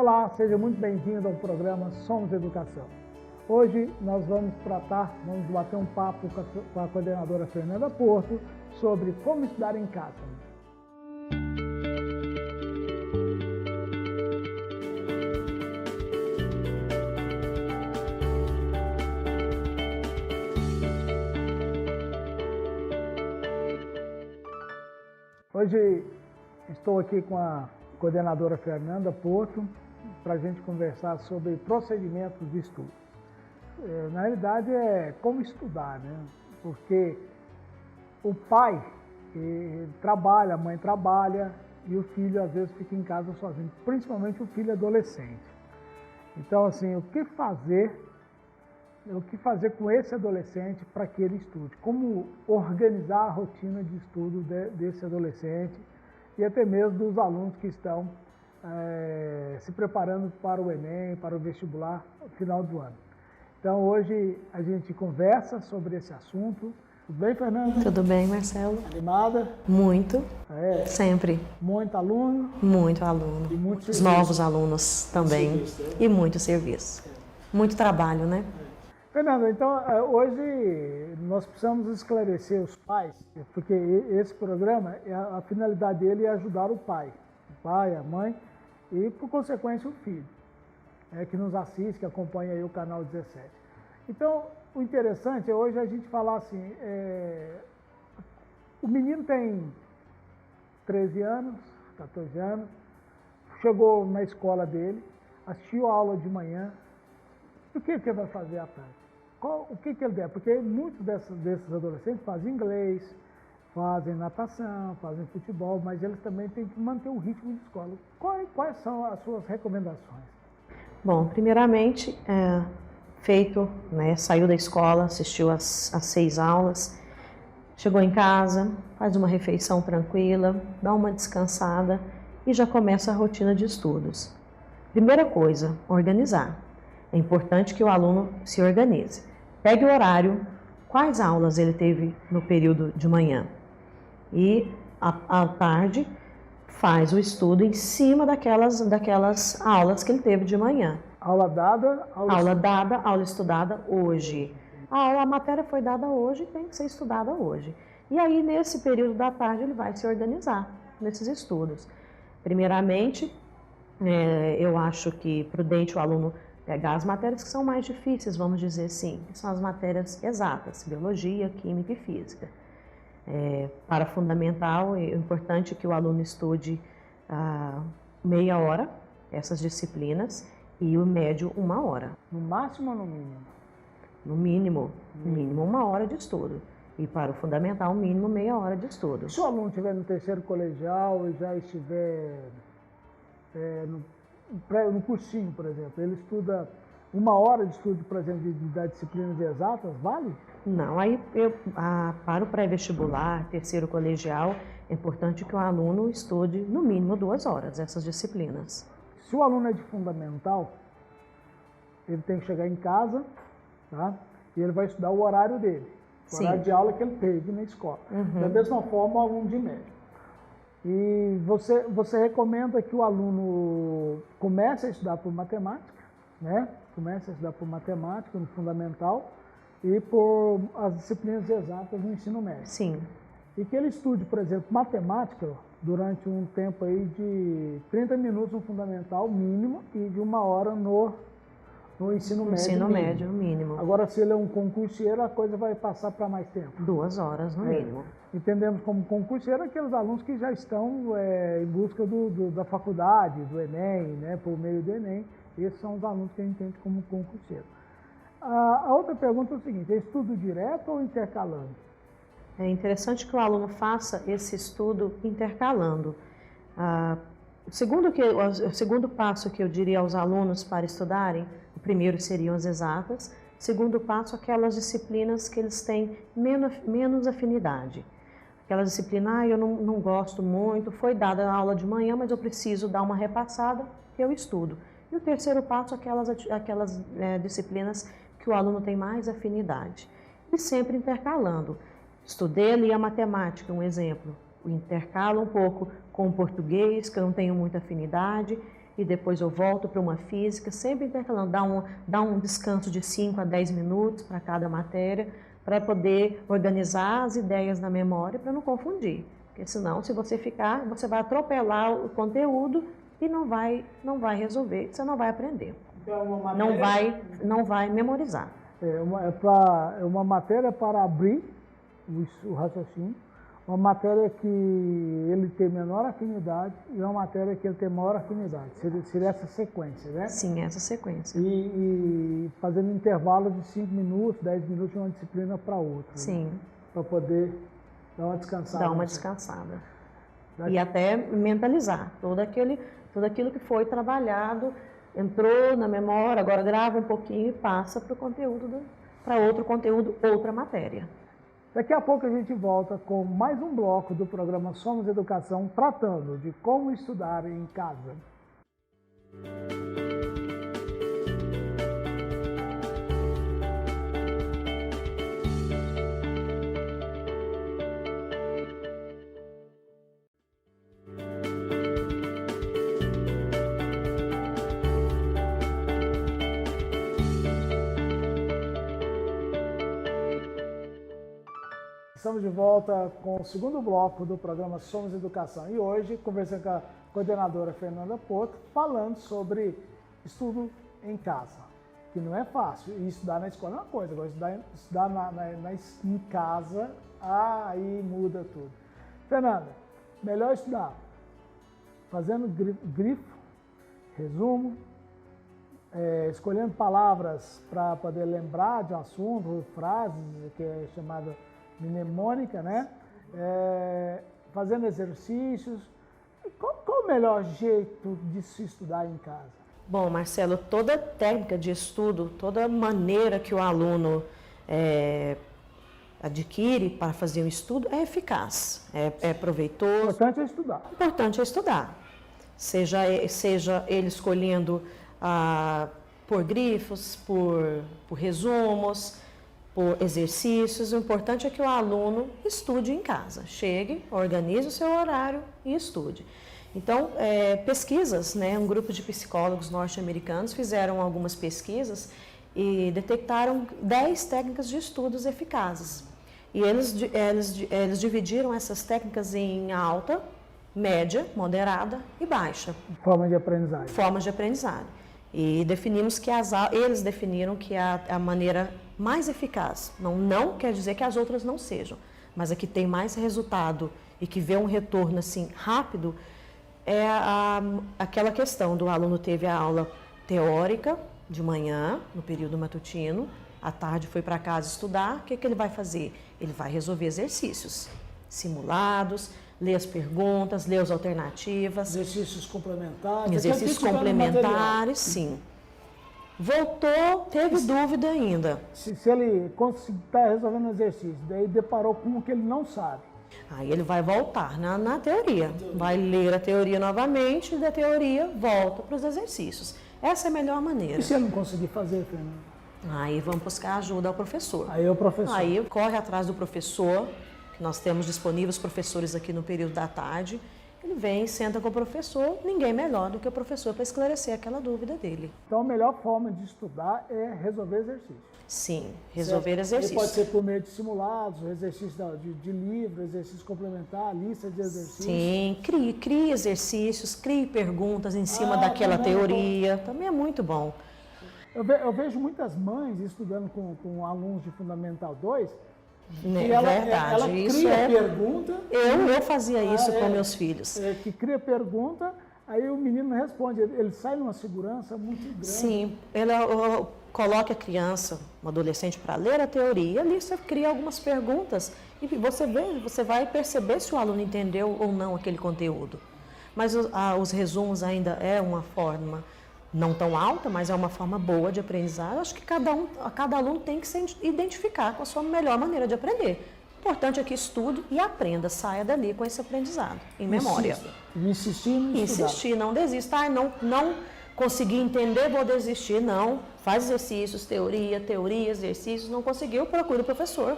Olá, seja muito bem-vindo ao programa Somos Educação. Hoje nós vamos bater um papo com a coordenadora Fernanda Porto sobre como estudar em casa. Hoje estou aqui com a coordenadora Fernanda Porto para a gente conversar sobre procedimentos de estudo. Na realidade é como estudar, né? Porque o pai trabalha, a mãe trabalha e o filho às vezes fica em casa sozinho, principalmente o filho adolescente. Então assim, o que fazer com esse adolescente para que ele estude? Como organizar a rotina de estudo desse adolescente e até mesmo dos alunos que estão se preparando para o Enem, para o vestibular no final do ano. Então hoje a gente conversa sobre esse assunto. Tudo bem, Fernanda? Tudo bem, Marcelo? Animada? Muito, sempre. Muito aluno? Muito aluno. E muitos Os novos alunos também. Serviço, né? E muito serviço. Muito trabalho, né? Fernanda, então hoje nós precisamos esclarecer os pais, porque esse programa, a finalidade dele é ajudar o pai, a mãe e, por consequência, o filho, que nos assiste, que acompanha aí o canal 17. Então, o interessante é hoje a gente falar assim, o menino tem 13 anos, 14 anos, chegou na escola dele, assistiu a aula de manhã, o que ele vai fazer à tarde? O que ele der? Porque muitos desses adolescentes fazem inglês, fazem natação, fazem futebol, mas eles também têm que manter o ritmo de escola. Quais são as suas recomendações? Bom, primeiramente, saiu da escola, assistiu às 6 aulas, chegou em casa, faz uma refeição tranquila, dá uma descansada e já começa a rotina de estudos. Primeira coisa, organizar. É importante que o aluno se organize. Pegue o horário, quais aulas ele teve no período de manhã. E à tarde faz o estudo em cima daquelas aulas que ele teve de manhã. Aula dada, aula estudada hoje. A matéria foi dada hoje, tem que ser estudada hoje. E aí, nesse período da tarde, ele vai se organizar nesses estudos. Primeiramente, eu acho que prudente o aluno pegar as matérias que são mais difíceis, vamos dizer assim, que são as matérias exatas, biologia, química e física. Para fundamental, é importante que o aluno estude meia hora, essas disciplinas, e o médio 1 hora. No máximo ou no mínimo? No mínimo 1 hora de estudo. E para o fundamental, mínimo meia hora de estudo. Se o aluno estiver no terceiro colegial e já estiver no cursinho, por exemplo, ele estuda 1 hora de estudo, por exemplo, das disciplinas exatas, vale? Não, aí para o pré-vestibular, terceiro colegial, é importante que o aluno estude no mínimo 2 horas essas disciplinas. Se o aluno é de fundamental, ele tem que chegar em casa, tá? E ele vai estudar o horário dele, o horário de aula que ele teve na escola. Da mesma forma, o aluno de médio. E você recomenda que o aluno comece a estudar por matemática, né? Comece a estudar por matemática no fundamental e por as disciplinas exatas no ensino médio. Sim. E que ele estude, por exemplo, matemática durante um tempo aí de 30 minutos no fundamental mínimo e de 1 hora no ensino médio. Ensino médio mínimo. Agora, se ele é um concurseiro, a coisa vai passar para mais tempo. 2 horas no mínimo. Entendemos como concurseiro aqueles alunos que já estão em busca da faculdade, do Enem, né, por meio do Enem. Esses são os alunos que a gente entende como concurseiro. A outra pergunta é o seguinte, é estudo direto ou intercalando? É interessante que o aluno faça esse estudo intercalando. O segundo passo que eu diria aos alunos para estudarem, o primeiro seriam as exatas, o segundo passo, aquelas disciplinas que eles têm menos afinidade. Aquela disciplina, eu não gosto muito, foi dada a aula de manhã, mas eu preciso dar uma repassada, eu estudo. E o terceiro passo, aquelas disciplinas que o aluno tem mais afinidade. E sempre intercalando. Estudei ali a matemática, um exemplo. Intercalo um pouco com o português, que eu não tenho muita afinidade, e depois eu volto para uma física, sempre intercalando, dá um descanso de 5 a 10 minutos para cada matéria, para poder organizar as ideias na memória, para não confundir. Porque senão, se você ficar, você vai atropelar o conteúdo e não vai resolver, você não vai aprender. Então, Não vai memorizar. É uma matéria para abrir o raciocínio, uma matéria que ele tem menor afinidade e uma matéria que ele tem maior afinidade. Seria essa sequência, né? Sim, essa sequência. E fazendo intervalo de 5 minutos, 10 minutos de uma disciplina para outra. Sim. Né? Para poder dar uma descansada. Dar uma descansada. E até mentalizar tudo aquilo que foi trabalhado, entrou na memória, agora grava um pouquinho e passa para o conteúdo, para outro conteúdo, outra matéria. Daqui a pouco a gente volta com mais um bloco do programa Somos Educação, tratando de como estudar em casa. Estamos de volta com o segundo bloco do programa Somos Educação e hoje conversando com a coordenadora Fernanda Porto, falando sobre estudo em casa, que não é fácil. E estudar na escola é uma coisa, agora estudar em casa, aí muda tudo. Fernanda, melhor estudar fazendo grifo, resumo, escolhendo palavras para poder lembrar de um assunto, frases, que é chamada mnemônica, né? Fazendo exercícios. Qual o melhor jeito de se estudar em casa? Bom, Marcelo, toda técnica de estudo, toda maneira que o aluno adquire para fazer o estudo é eficaz, é proveitoso. O importante é estudar. O importante é estudar. Seja ele escolhendo por grifos, por resumos, por exercícios, o importante é que o aluno estude em casa. Chegue, organize o seu horário e estude. Então, pesquisas, né, um grupo de psicólogos norte-americanos fizeram algumas pesquisas e detectaram 10 técnicas de estudos eficazes. E eles dividiram essas técnicas em alta, média, moderada e baixa. Formas de aprendizagem. Formas de aprendizagem. E definimos que eles definiram que a maneira mais eficaz, não quer dizer que as outras não sejam, mas a que tem mais resultado e que vê um retorno assim rápido, é aquela questão do aluno teve a aula teórica de manhã, no período matutino, à tarde foi para casa estudar, o que ele vai fazer? Ele vai resolver exercícios simulados, ler as perguntas, ler as alternativas. Exercícios complementares. Exercícios complementares, sim. Voltou, teve dúvida ainda. Se ele está resolvendo um exercício, daí deparou com o que ele não sabe. Aí ele vai voltar na teoria. Vai ler a teoria novamente e da teoria volta para os exercícios. Essa é a melhor maneira. E se ele não conseguir fazer, Fernanda? Aí vamos buscar ajuda ao professor. Aí o professor. Aí corre atrás do professor, que nós temos disponíveis professores aqui no período da tarde. Ele vem, senta com o professor, ninguém melhor do que o professor para esclarecer aquela dúvida dele. Então a melhor forma de estudar é resolver exercícios. Sim, resolver exercícios. E pode ser por meio de simulados, exercícios de livro, exercício complementar, lista de exercícios. Sim, crie exercícios, crie perguntas em cima daquela teoria. Também é muito bom. Eu vejo muitas mães estudando com alunos de Fundamental 2. Verdade, ela cria pergunta. Eu fazia isso com meus filhos. Que cria pergunta, aí o menino responde. Ele sai numa segurança muito grande. Sim, ela coloca a criança, um adolescente, para ler a teoria, ali você cria algumas perguntas e você vai perceber se o aluno entendeu ou não aquele conteúdo. Mas os resumos ainda é uma forma não tão alta, mas é uma forma boa de aprendizado. Acho que cada aluno tem que se identificar com a sua melhor maneira de aprender. O importante é que estude e aprenda, saia dali com esse aprendizado, em memória. Insistir, não desista. Não consegui entender, vou desistir. Não, faz exercícios, teoria, exercícios. Não conseguiu, procure o professor.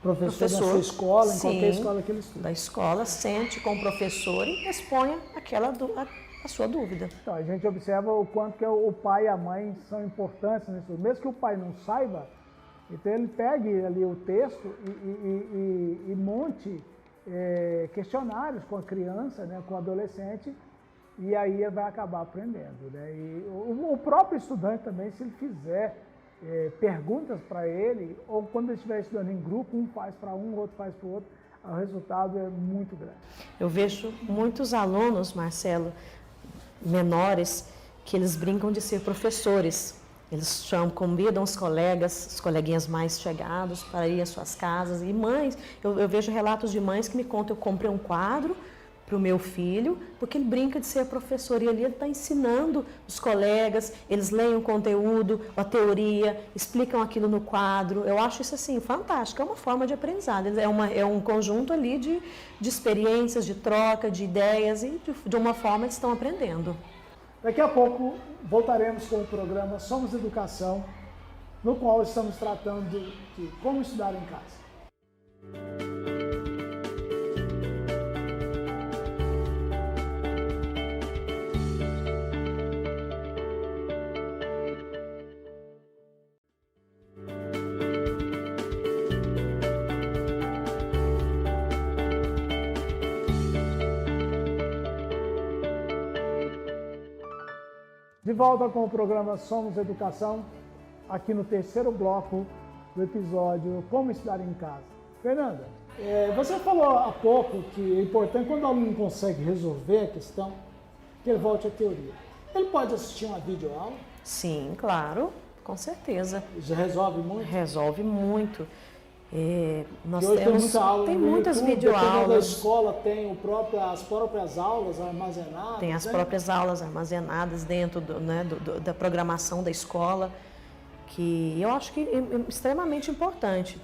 Professor da sua escola, em sim, qualquer escola que ele estuda. Da escola, sente com o professor e exponha a sua dúvida. Então, a gente observa o quanto que o pai e a mãe são importantes nisso. Mesmo que o pai não saiba, então ele pegue ali o texto e monte questionários com a criança, né, com o adolescente, e aí ele vai acabar aprendendo, né? E o próprio estudante também, se ele fizer perguntas para ele, ou quando ele estiver estudando em grupo, um faz para um, o outro faz para o outro, o resultado é muito grande. Eu vejo muitos alunos, Marcelo, menores, que eles brincam de ser professores. Eles convidam os colegas, os coleguinhas mais chegados para ir às suas casas. E mães, eu vejo relatos de mães que me contam, eu comprei um quadro para o meu filho, porque ele brinca de ser professor e ali ele está ensinando os colegas, eles leem o conteúdo, a teoria, explicam aquilo no quadro. Eu acho isso assim fantástico, é uma forma de aprendizado, é um conjunto ali de experiências, de troca, de ideias e de uma forma eles estão aprendendo. Daqui a pouco voltaremos com o programa Somos Educação, no qual estamos tratando de como estudar em casa. De volta com o programa Somos Educação, aqui no terceiro bloco do episódio Como Estudar em Casa. Fernanda, você falou há pouco que é importante, quando o aluno não consegue resolver a questão, que ele volte à teoria. Ele pode assistir uma videoaula? Sim, claro, com certeza. Isso resolve muito? Resolve muito. Nós hoje temos, tem muita aula tem no muitas YouTube, videoaulas. Da escola tem as próprias aulas armazenadas. Tem as próprias aulas armazenadas dentro da programação da escola, que eu acho que é extremamente importante.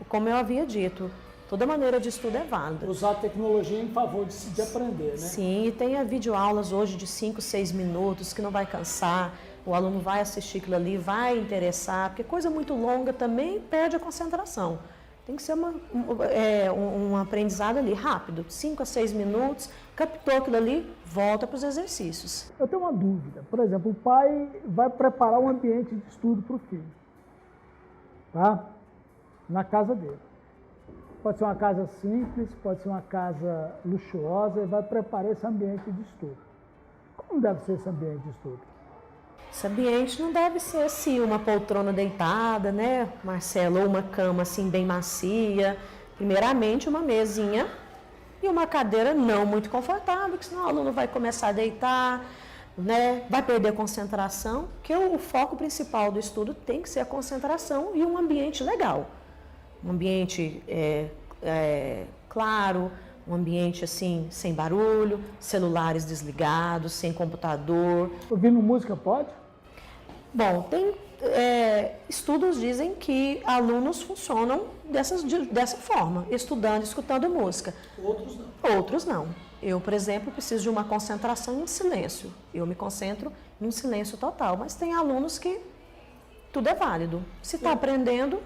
Como eu havia dito, toda maneira de estudo é válida. Usar a tecnologia em favor de aprender, né? Sim, e tem videoaulas hoje de 5, 6 minutos que não vai cansar. O aluno vai assistir aquilo ali, vai interessar, porque coisa muito longa também perde a concentração. Tem que ser um aprendizado ali rápido, 5 a 6 minutos, captou aquilo ali, volta para os exercícios. Eu tenho uma dúvida. Por exemplo, o pai vai preparar um ambiente de estudo para o filho, tá? Na casa dele. Pode ser uma casa simples, pode ser uma casa luxuosa, ele vai preparar esse ambiente de estudo. Como deve ser esse ambiente de estudo? Esse ambiente não deve ser assim, uma poltrona deitada, né, Marcelo? Ou uma cama assim bem macia. Primeiramente, uma mesinha e uma cadeira não muito confortável, porque senão o aluno vai começar a deitar, né, vai perder a concentração, porque o foco principal do estudo tem que ser a concentração e um ambiente legal. Um ambiente claro, um ambiente assim, sem barulho, celulares desligados, sem computador. Ouvindo música pode? Bom, tem estudos dizem que alunos funcionam dessa forma, estudando, escutando música. Outros não. Outros não. Eu, por exemplo, preciso de uma concentração em silêncio. Eu me concentro em um silêncio total, mas tem alunos que tudo é válido. Se está aprendendo,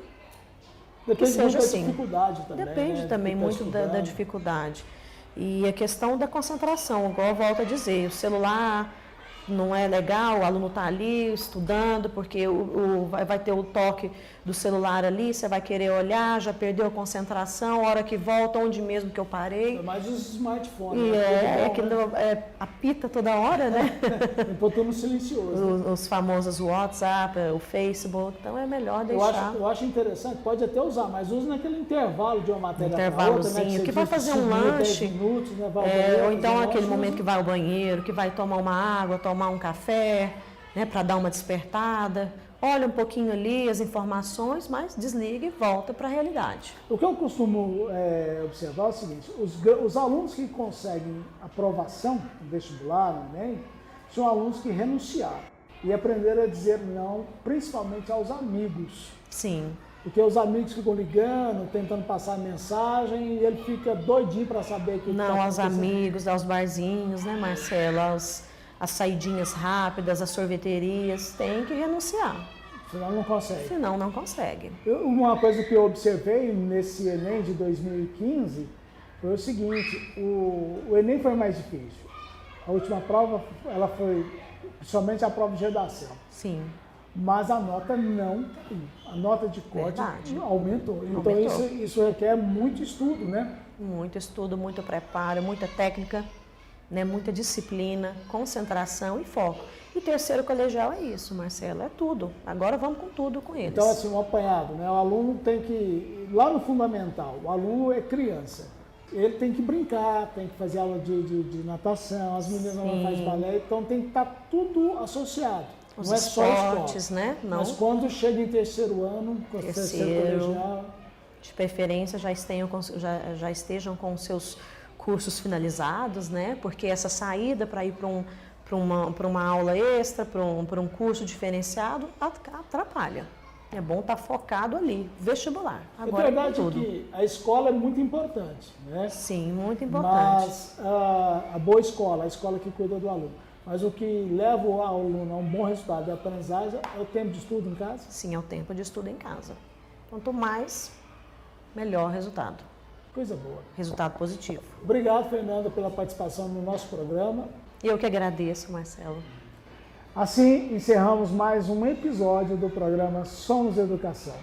depende seja muito da assim. Dificuldade também. Depende também muito da dificuldade. E a questão da concentração, igual eu volto a dizer, o celular não é legal, o aluno está ali estudando, porque vai ter o toque do celular ali, você vai querer olhar, já perdeu a concentração, a hora que volta, onde mesmo que eu parei. É mais os smartphones. E aquilo apita toda hora, né? Botou no silencioso. Os famosos WhatsApp, o Facebook, então é melhor deixar. Eu acho interessante, pode até usar, mas use naquele intervalo de uma matéria intervalozinho, outra, né, que vai fazer um lanche, 10 minutos, né, ou então aquele momento que vai ao banheiro, que vai tomar uma água, tomar um café, né, para dar uma despertada. Olha um pouquinho ali as informações, mas desliga e volta para a realidade. O que eu costumo observar é o seguinte, os alunos que conseguem aprovação no vestibular, no Enem, são alunos que renunciaram e aprenderam a dizer não, principalmente aos amigos. Sim. Porque os amigos ficam ligando, tentando passar mensagem e ele fica doidinho para saber o que está acontecendo. Não, aos amigos, aos barzinhos, né, Marcelo? As saidinhas rápidas, as sorveterias, tem que renunciar. Senão não consegue. Senão não consegue. Uma coisa que eu observei nesse Enem de 2015 foi o seguinte, o Enem foi mais difícil. A última prova, ela foi principalmente a prova de redação. Sim. Mas a nota não caiu. A nota de corte aumentou. Então isso requer muito estudo, né? Muito estudo, muito preparo, muita técnica, né? Muita disciplina, concentração e foco. E terceiro colegial é isso, Marcelo, é tudo. Agora vamos com tudo com eles. Então, assim, um apanhado, né? O aluno tem que, lá no fundamental, o aluno é criança. Ele tem que brincar, tem que fazer aula de natação, as meninas não fazem balé, então tem que estar tudo associado. Os não é esportes, só escola, né? Não. Mas quando chega em terceiro ano, terceiro colegial... De preferência já estejam com os seus cursos finalizados, né? Porque essa saída para ir para uma aula extra, para um curso diferenciado, atrapalha. É bom estar focado ali, vestibular. Agora, é verdade que a escola é muito importante, né? Sim, muito importante. Mas a boa escola, a escola que cuida do aluno. Mas o que leva o aluno a um bom resultado de aprendizagem é o tempo de estudo em casa? Sim, é o tempo de estudo em casa. Quanto mais, melhor resultado. Coisa boa. Resultado positivo. Obrigado, Fernanda, pela participação no nosso programa. Eu que agradeço, Marcelo. Assim, encerramos mais um episódio do programa Somos Educação.